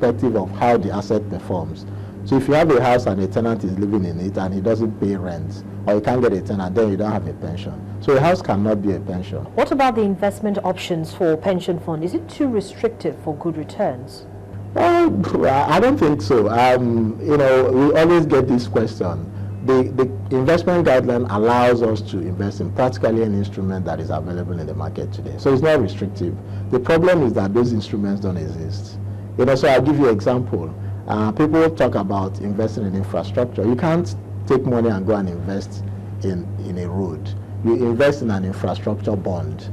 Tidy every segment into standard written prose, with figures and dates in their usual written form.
irrespective of how the asset performs. So if you have a house and a tenant is living in it and he doesn't pay rent, or you can't get a tenant, then you don't have a pension. So a house cannot be a pension. What about the investment options for pension fund? Is it too restrictive for good returns? Well, I don't think so. You know, we always get this question. The investment guideline allows us to invest in practically any instrument that is available in the market today. So it's not restrictive. The problem is that those instruments don't exist. You know, so I'll give you an example. People talk about investing in infrastructure. You can't take money and go and invest in a road. You invest in an infrastructure bond.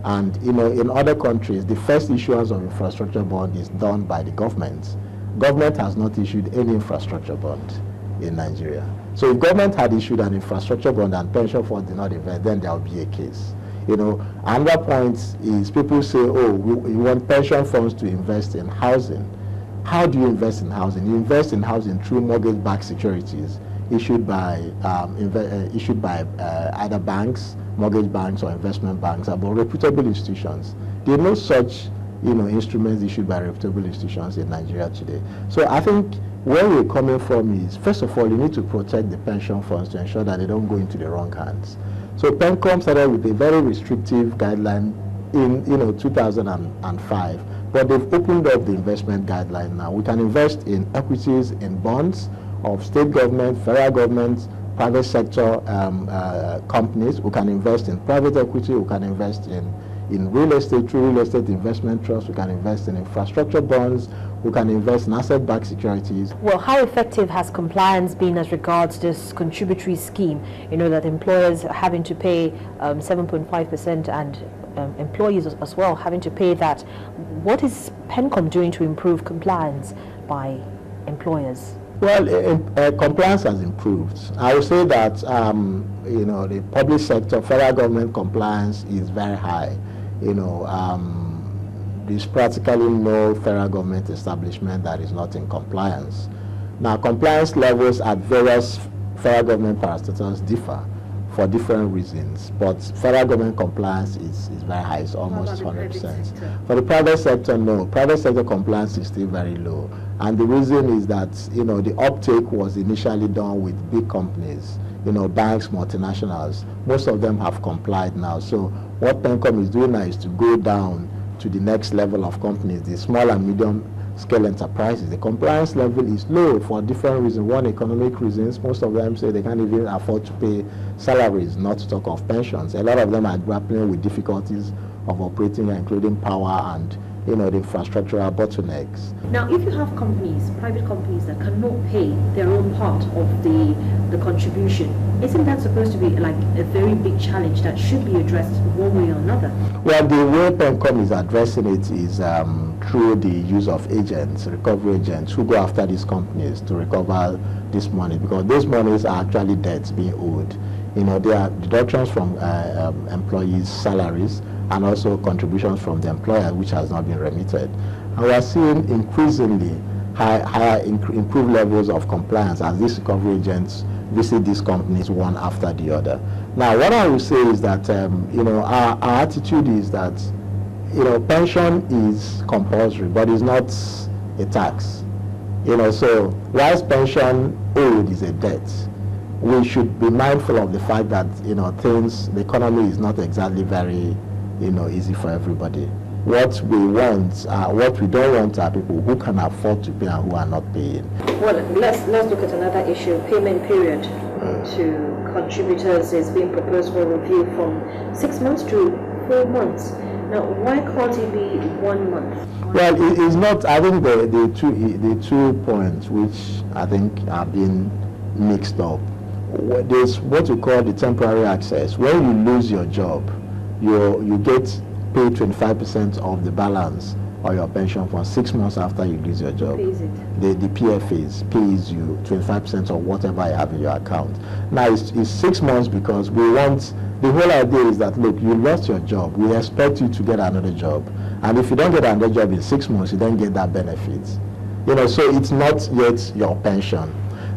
And you know, in other countries, the first issuance of infrastructure bond is done by the government. Government has not issued any infrastructure bond in Nigeria. So if government had issued an infrastructure bond and pension fund did not invest, then there will be a case. You know, another point is people say, oh, we want pension funds to invest in housing. How do you invest in housing? You invest in housing through mortgage-backed securities issued by either banks, mortgage banks, or investment banks, but reputable institutions. There are no such, you know, instruments issued by reputable institutions in Nigeria today. So I think where we're coming from is, first of all, you need to protect the pension funds to ensure that they don't go into the wrong hands. So PENCOM started with a very restrictive guideline in 2005. But they've opened up the investment guideline now. We can invest in equities, in bonds of state government, federal government, private sector companies. We can invest in private equity. We can invest in real estate, through real estate investment trusts. We can invest in infrastructure bonds. We can invest in asset-backed securities. Well, how effective has compliance been as regards this contributory scheme? You know, that employers are having to pay 7.5% and employees as well having to pay that. What is PENCOM doing to improve compliance by employers? Well, compliance has improved. I would say that you know, the public sector, federal government compliance is very high. You know, there's practically no federal government establishment that is not in compliance. Now, compliance levels at various federal government parastatals differ for different reasons, but federal government compliance is very high. It's almost 100%. For the private sector, no. Private sector compliance is still very low, and the reason is that, you know, the uptake was initially done with big companies, you know, banks, multinationals. Most of them have complied now. So what PENCOM is doing now is to go down to the next level of companies, the small and medium scale enterprises. The compliance level is low for different reasons. One, economic reasons. Most of them say they can't even afford to pay salaries, not to talk of pensions. A lot of them are grappling with difficulties of operating, including power and, you know, the infrastructural bottlenecks. Now, if you have companies, private companies that cannot pay their own part of the contribution, isn't that supposed to be like a very big challenge that should be addressed one way or another? Well, the way PENCOM is addressing it is through the use of agents, recovery agents, who go after these companies to recover this money, because those monies are actually debts being owed. You know, there are deductions from employees' salaries and also contributions from the employer, which has not been remitted. And we are seeing increasingly higher improved levels of compliance as these recovery agents visit these companies one after the other. Now, what I will say is that, you know, our attitude is that, you know, pension is compulsory, but it's not a tax. You know, so whilst pension owed is a debt, we should be mindful of the fact that, you know, the economy is not exactly very, you know, easy for everybody. What we want, what we don't want are people who can afford to pay and who are not paying. Well, let's look at another issue. Payment period to contributors is being proposed for review from 6 months to 4 months. Now, why can't it be 1 month? Well, it's not. I think the two points which I think are being mixed up. There's what we call the temporary access. When you lose your job, you get paid 25% of the balance or your pension for 6 months after you lose your job. Who pays it? The PFAs pays you 25% of whatever you have in your account. Now it's 6 months because we want, the whole idea is that, look, you lost your job, we expect you to get another job, and if you don't get another job in 6 months, you don't get that benefit. You know, so it's not yet your pension.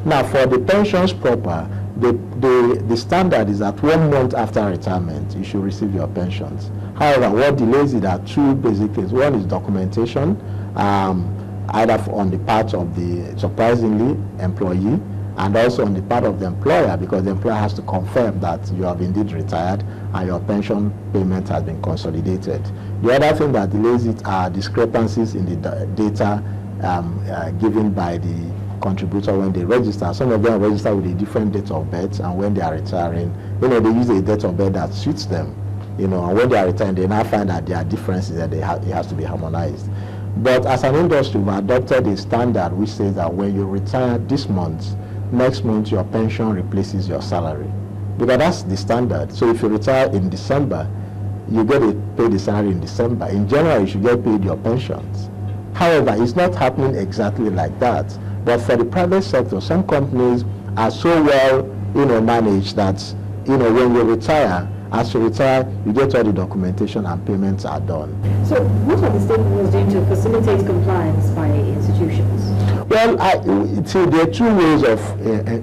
Now for the pensions proper, the standard is that 1 month after retirement, you should receive your pensions. However, what delays it are two basic things. One is documentation, either on the part of the, surprisingly, employee, and also on the part of the employer, because the employer has to confirm that you have indeed retired and your pension payment has been consolidated. The other thing that delays it are discrepancies in the data given by the contributor when they register. Some of them register with a different date of birth, and when they are retiring, they use a date of birth that suits them, and when they are retiring, they now find that there are differences that it has to be harmonized. But as an industry, we've adopted a standard which says that when you retire this month, next month your pension replaces your salary, because that's the standard. So if you retire in December, you get paid the salary in December. In January, you should get paid your pensions. However, it's not happening exactly like that. But for the private sector, some companies are so well, managed that, when you retire, as you retire, you get all the documentation and payments are done. So what are the state laws doing to facilitate compliance by institutions? Well, there are two ways of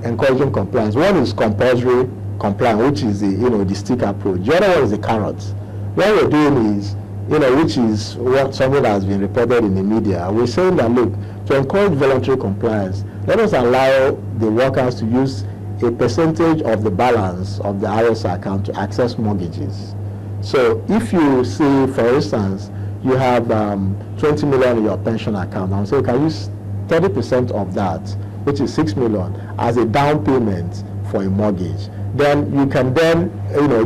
encouraging compliance. One is compulsory compliance, which is the stick approach. The other one is the carrot. What we're doing is, which is something that has been reported in the media. We're saying that, look, to encourage voluntary compliance, let us allow the workers to use a percentage of the balance of the RSA account to access mortgages. So if you see, for instance, you have 20 million in your pension account, and so you can use 30% of that, which is 6 million, as a down payment for a mortgage. Then you can then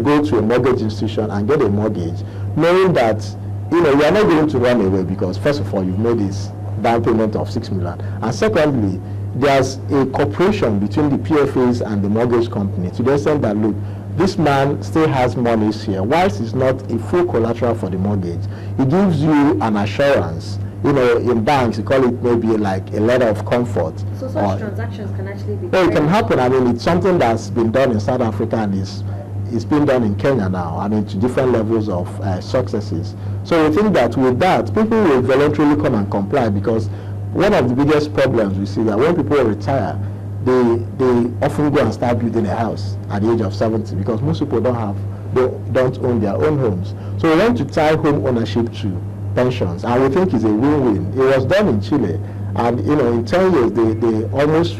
go to a mortgage institution and get a mortgage, knowing that you are not going to run away, because first of all, you've made this down payment of 6 million, and secondly, there's a cooperation between the PFAs and the mortgage company to the extent that, look, this man still has monies here. Whilst it's not a full collateral for the mortgage, it gives you an assurance. In banks, you call it maybe like a letter of comfort. So such transactions can actually be... Well, it can happen. I mean, it's something that's been done in South Africa, and it's been done in Kenya now, to different levels of successes. So we think that with that, people will voluntarily come and comply, because one of the biggest problems we see that when people retire, they often go and start building a house at the age of 70, because most people don't own their own homes. So we want to tie home ownership to pensions, and we think it's a win-win. It was done in Chile, and in 10 years they almost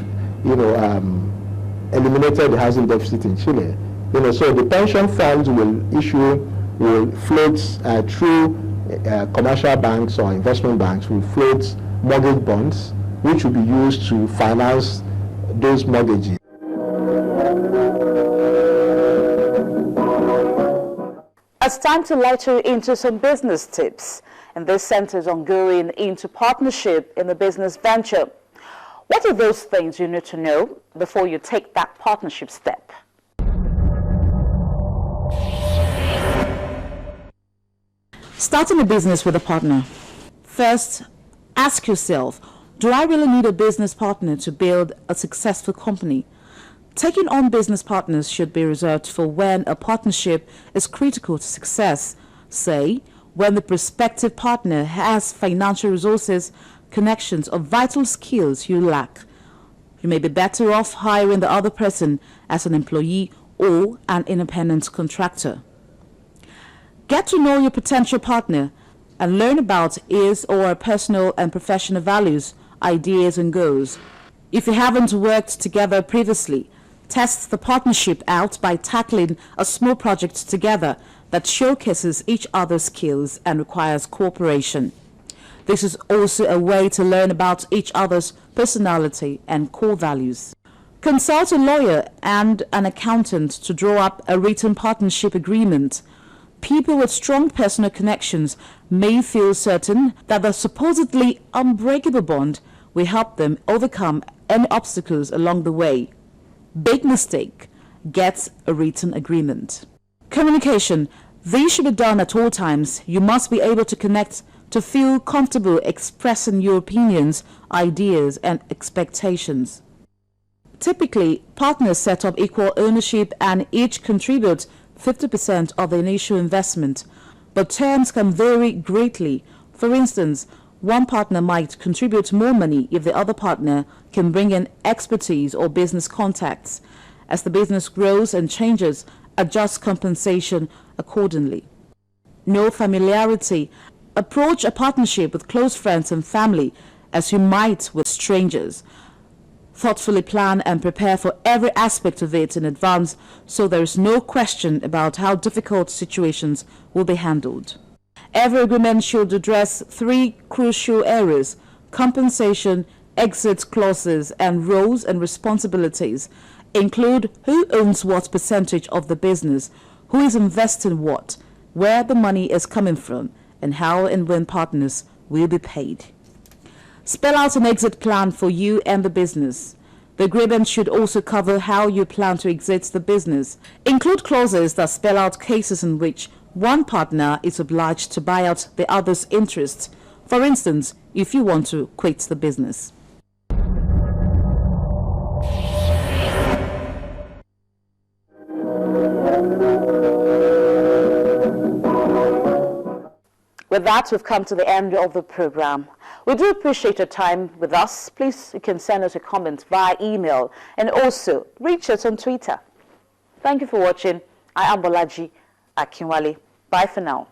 eliminated the housing deficit in Chile. So the pension funds will float through commercial banks or investment banks, will float mortgage bonds, which will be used to finance those mortgages. It's time to let you into some business tips, and this centers on going into partnership in a business venture. What are those things you need to know before you take that partnership step? Starting a business with a partner. First, ask yourself, do I really need a business partner to build a successful company? Taking on business partners should be reserved for when a partnership is critical to success, say, when the prospective partner has financial resources, connections, or vital skills you lack. You may be better off hiring the other person as an employee or an independent contractor. Get to know your potential partner and learn about his or her personal and professional values, ideas, and goals. If you haven't worked together previously, test the partnership out by tackling a small project together that showcases each other's skills and requires cooperation. This is also a way to learn about each other's personality and core values. Consult a lawyer and an accountant to draw up a written partnership agreement. People with strong personal connections may feel certain that the supposedly unbreakable bond will help them overcome any obstacles along the way. Big mistake. Get a written agreement. Communication. These should be done at all times. You must be able to connect to feel comfortable expressing your opinions, ideas, and expectations. Typically, partners set up equal ownership and each contribute 50% of the initial investment, but terms can vary greatly. For instance, one partner might contribute more money if the other partner can bring in expertise or business contacts. As the business grows and changes, adjust compensation accordingly. No familiarity. Approach a partnership with close friends and family as you might with strangers. Thoughtfully plan and prepare for every aspect of it in advance so there is no question about how difficult situations will be handled. Every agreement should address 3 crucial areas: compensation, exit clauses, and roles and responsibilities. Include who owns what percentage of the business, who is investing what, where the money is coming from, and how and when partners will be paid. Spell out an exit plan for you and the business. The agreement should also cover how you plan to exit the business. Include clauses that spell out cases in which one partner is obliged to buy out the other's interests. For instance, if you want to quit the business. With that, we've come to the end of the program. We do appreciate your time with us. Please, you can send us a comment via email and also reach us on Twitter. Thank you for watching. I am Bolaji Akinwale. Bye for now.